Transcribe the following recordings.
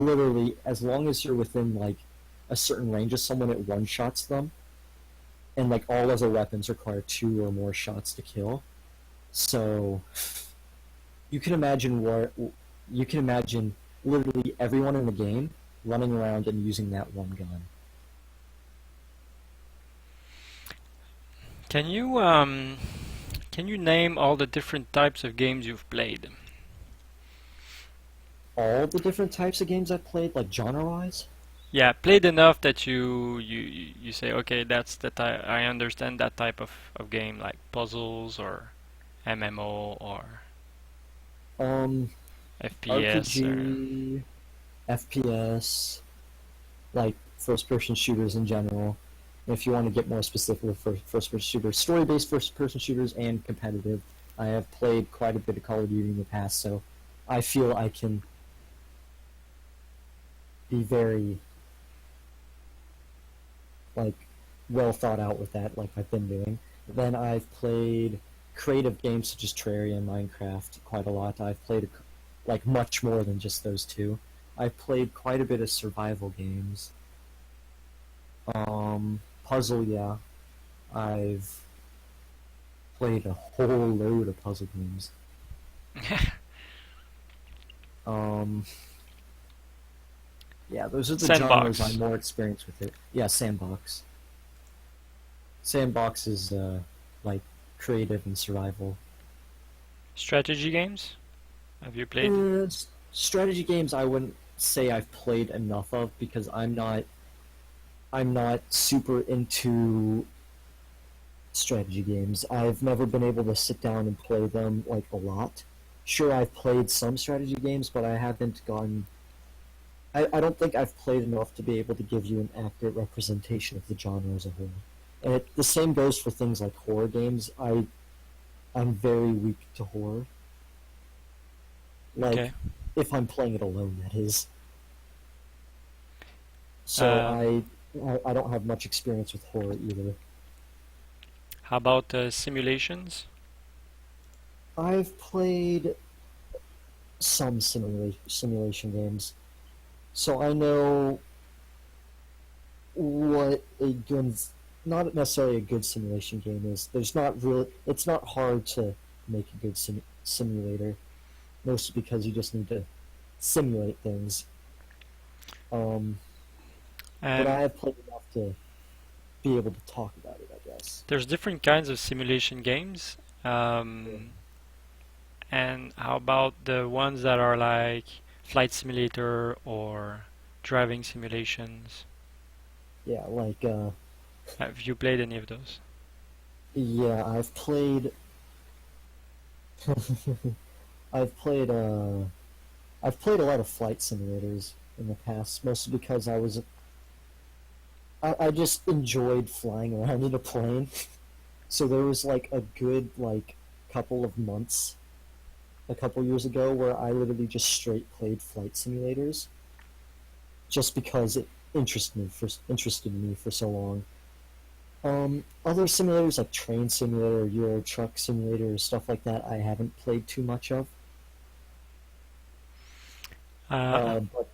literally, as long as you're within like a certain range of someone, it one shots them, and like all other weapons require 2 or more shots to kill. So you can imagine what you can imagine literally everyone in the game running around and using that one gun. Can you can you name all the different types of games you've played? All the different types of games I've played, like genre-wise. Yeah, played enough that you say, okay, that's the type. I understand that type of game, like puzzles or MMO or Um, FPS or RPG, FPS, like first-person shooters in general. And if you want to get more specific with first-person shooters, story-based first-person shooters and competitive, I have played quite a bit of Call of Duty in the past, so I feel I can be very like well thought out with that, like I've been doing. Then I've played creative games such as Terraria and Minecraft quite a lot. I've played like much more than just those two. I've played quite a bit of survival games. Puzzle, yeah. I've played a whole load of puzzle games. Um, yeah, those are the genres I'm sandbox more experienced with it. Yeah, sandbox. Sandbox is like creative and survival. strategy games? Have you played? Uh, Strategy games I wouldn't say I've played enough of because I'm not super into strategy games. I've never been able to sit down and play them like a lot. Sure, I've played some strategy games, but I haven't gone. I don't think I've played enough to be able to give you an accurate representation of the genre as a whole. And the same goes for things like horror games. I'm very weak to horror. Okay. Like, if I'm playing it alone, that is. So Um, I don't have much experience with horror either. how about simulations? I've played some simulation games, so I know what a good, not necessarily a good simulation game is. There's not really, it's not hard to make a good simulator, mostly because you just need to simulate things. Um, but I And have played enough to be able to talk about it, I guess. there's different kinds of simulation games. Yeah, Um, and how about the ones that are like flight simulator or driving simulations? yeah, like Have you played any of those? yeah, I've played I've played a lot of flight simulators in the past, mostly because I just enjoyed flying around in a plane. So there was like a good like couple of months, a couple years ago, where I literally just straight played flight simulators, just because it interested me for so long. Other simulators like Train Simulator or Euro Truck Simulator or stuff like that, I haven't played too much of. Uh, But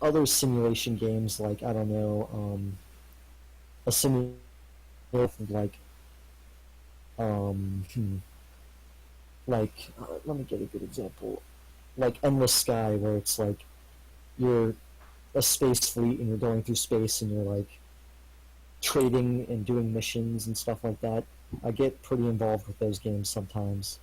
other simulation games like I don't know, a simulator like um, hmm, let me get a good example, like Endless Sky, where it's like you're a space fleet and you're going through space and you're like trading and doing missions and stuff like that. I get pretty involved with those games sometimes.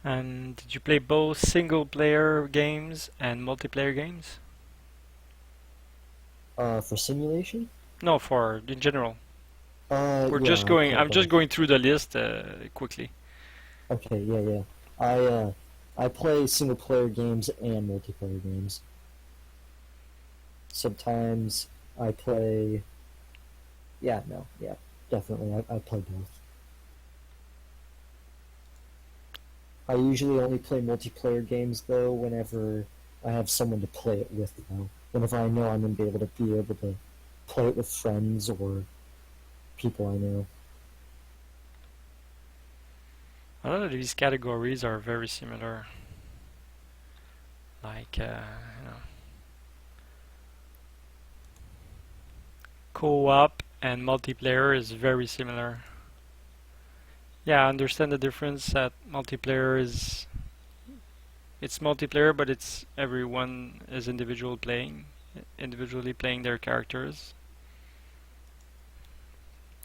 and did you play both single player games and multiplayer games? For simulation, No, for in general. We're yeah, just I going. play I'm just both. going through the list quickly. Okay, yeah, yeah. I play single player games and multiplayer games. Sometimes I play. Yeah, no, yeah, definitely. I play both. I usually only play multiplayer games though whenever I have someone to play it with though. Whenever I know I'm gonna be able to play it with friends or people I know. A lot of these categories are very similar. like co-op and multiplayer is very similar. Yeah, I understand the difference that multiplayer is it's multiplayer, but it's everyone is individually playing their characters.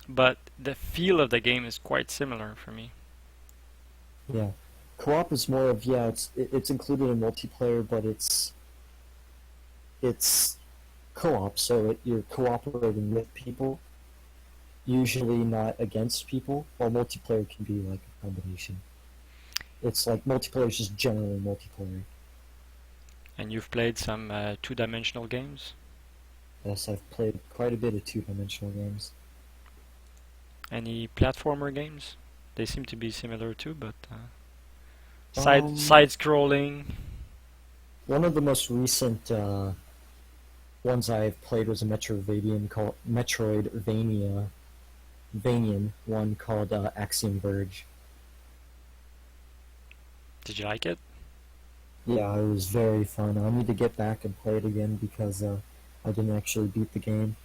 But the feel of the game is quite similar for me. Yeah. Co-op is more of, yeah, it's included in multiplayer, but it's co-op, so you're cooperating with people, usually not against people, while multiplayer can be like a combination. It's like multiplayer is just generally multiplayer. And you've played some two-dimensional games? Yes, I've played quite a bit of two-dimensional games. Any platformer games? They seem to be similar too, but Um, side-scrolling. One of the most recent ones I've played was a Metroidvania Vanian one called Axiom Verge. Did you like it? Yeah, it was very fun. I need to get back and play it again because I didn't actually beat the game,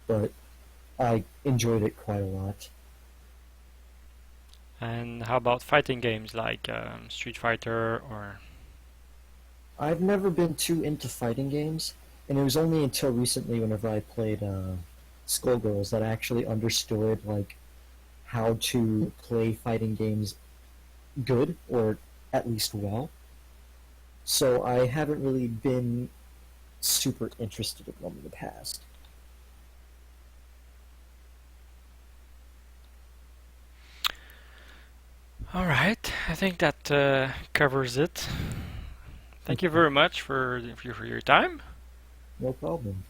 but I enjoyed it quite a lot. And how about fighting games like Street Fighter or I've never been too into fighting games, and it was only until recently, whenever I played Skullgirls, that I actually understood like how to play fighting games good, or at least well. So I haven't really been super interested in them in the past. All right, I think that covers it. Thank you very much for your time. No problem.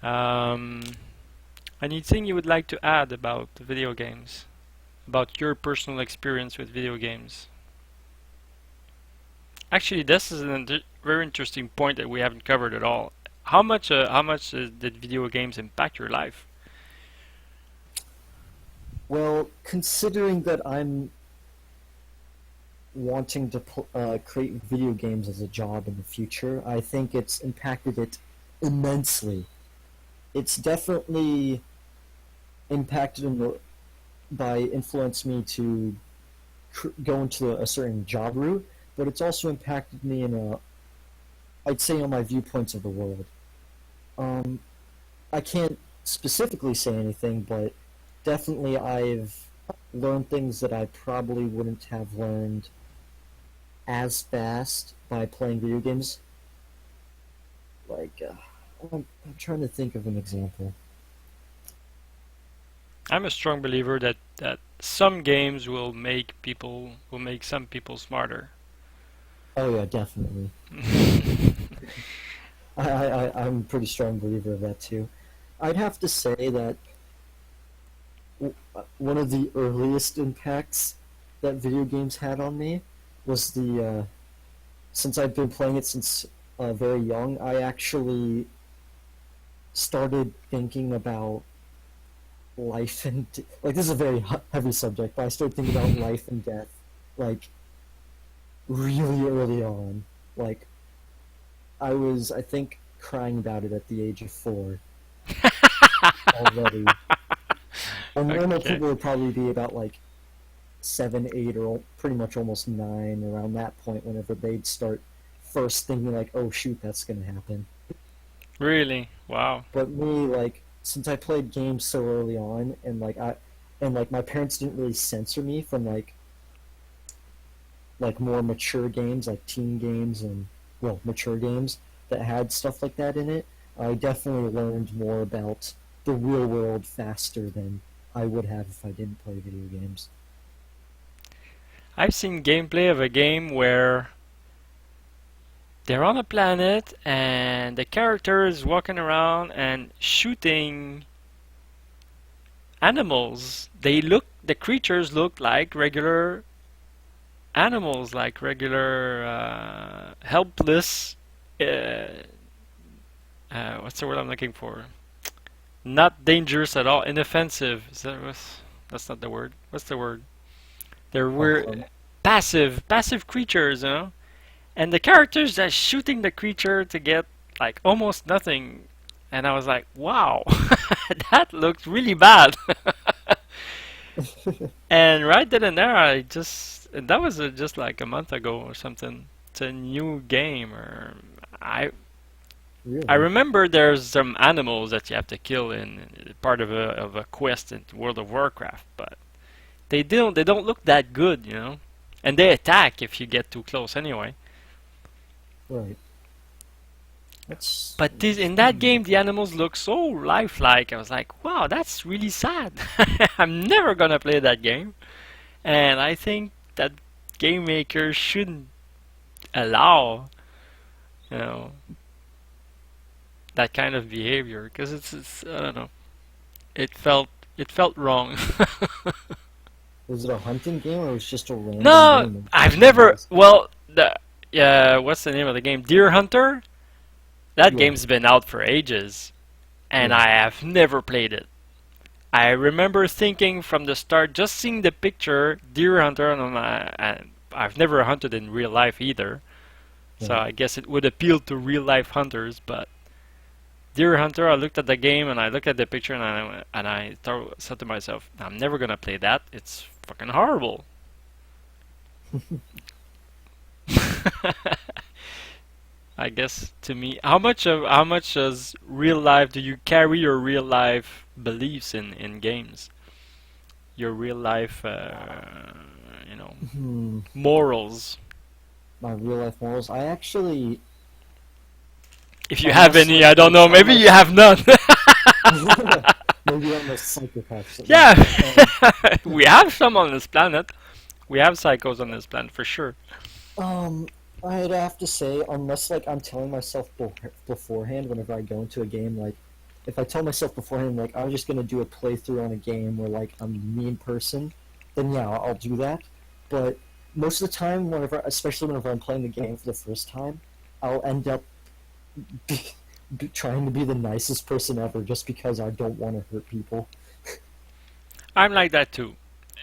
Um, Anything you would like to add about video games? About your personal experience with video games? Actually, this is a very interesting point that we haven't covered at all. How much did video games impact your life? Well, considering that I'm wanting to create video games as a job in the future, I think it's impacted it immensely. It's definitely impacted by influenced me to go into a certain job route, but it's also impacted me I'd say, on my viewpoints of the world. Um, I can't specifically say anything, but definitely I've learned things that I probably wouldn't have learned as fast by playing video games. Like, I'm trying to think of an example. I'm a strong believer that some games will make some people smarter. Oh yeah, definitely. I'm a pretty strong believer of that too. I'd have to say that one of the earliest impacts that video games had on me was since I've been playing it since very young, I actually started thinking about life and like this is a very heavy subject, but I started thinking about life and death like really early on. Like I think, crying about it at the age of 4 already. And normal Okay. people would probably be about like 7, 8, or pretty much almost 9 around that point. Whenever they'd start first thinking like, "Oh shoot, that's gonna happen." Really? Wow. But me, like, since I played games so early on, and like my parents didn't really censor me from like more mature games, like teen games and well, mature games that had stuff like that in it. I definitely learned more about the real world faster than I would have if I didn't play video games. I've seen gameplay of a game where they're on a planet and the character is walking around and shooting animals. The creatures look like regular animals, like regular helpless. Uh, what's the word I'm looking for? Not dangerous at all, inoffensive. That's not the word. What's the word? They're Oh, weird, passive creatures, you know. and the characters just shooting the creature to get like almost nothing, and I was like, wow, that looked really bad. And right then and there, I just that was just like a month ago or something. It's a new game, or I I Really? remember there's some animals that you have to kill in part of a quest in World of Warcraft, but they don't look that good, you know, and they attack if you get too close anyway. Right. That's But in that game, the animals look so lifelike. I was like, wow, that's really sad. I'm never gonna play that game. And I think that game makers shouldn't allow, you know, that kind of behavior because it's I don't know. It felt wrong. was it a hunting game or was it just a random No, game of I've never. animals? Well, the what's the name of the game? Deer Hunter. That Yeah. game's been out for ages, and Yeah. I have never played it. I remember thinking from the start, just seeing the picture, Deer Hunter, and I've never hunted in real life either, so Right. I guess it would appeal to real life hunters. But Deer Hunter, I looked at the game and I looked at the picture and I said to myself, I'm never gonna play that. It's fucking horrible. I guess to me, how much does real life do you carry your real life beliefs in games? Your real life, you know, Hmm. morals. My real life morals. I actually, If you have unless any, like I don't I know. tell Maybe you have myself, none. maybe I'm a psychopath. No. Yeah, we have some on this planet. We have psychos on this planet for sure. Um, I'd have to say, unless like I'm telling myself beforehand whenever I go into a game, like if I tell myself beforehand, like I'm just gonna do a playthrough on a game where like I'm a mean person, then yeah, I'll do that. But most of the time, whenever, especially whenever I'm playing the game for the first time, I'll end up be, trying to be the nicest person ever just because I don't want to hurt people. I'm like that too.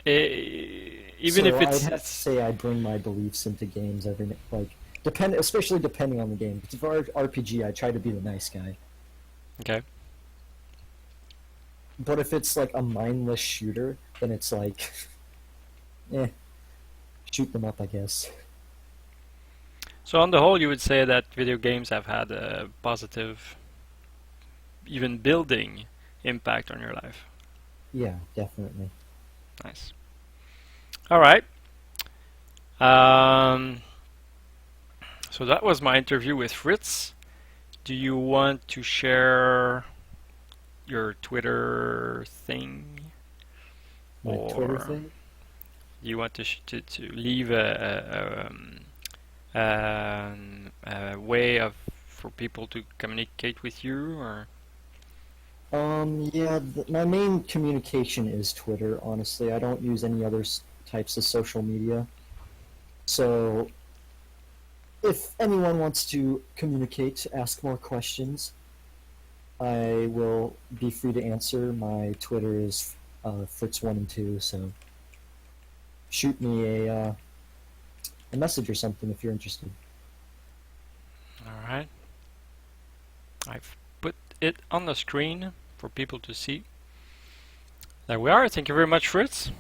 Even So if I'd it's have to say I bring my beliefs into games like especially depending on the game. If it's an RPG, I try to be the nice guy. okay. But if it's like a mindless shooter, then it's like, eh, shoot them up, I guess. So on the whole, you would say that video games have had a positive, even building impact on your life. Yeah, definitely. Nice. All right. Um, so that was my interview with Fritz. Do you want to share your Twitter thing, My Twitter or thing. you want to leave a way of for people to communicate with you, or Yeah, my main communication is Twitter. Honestly, I don't use any other types of social media. So if anyone wants to communicate, ask more questions, I will be free to answer. My Twitter is Fritz1 and 2, so shoot me a message or something if you're interested. all right. I've put it on the screen for people to see. There we are. Thank you very much, Fritz.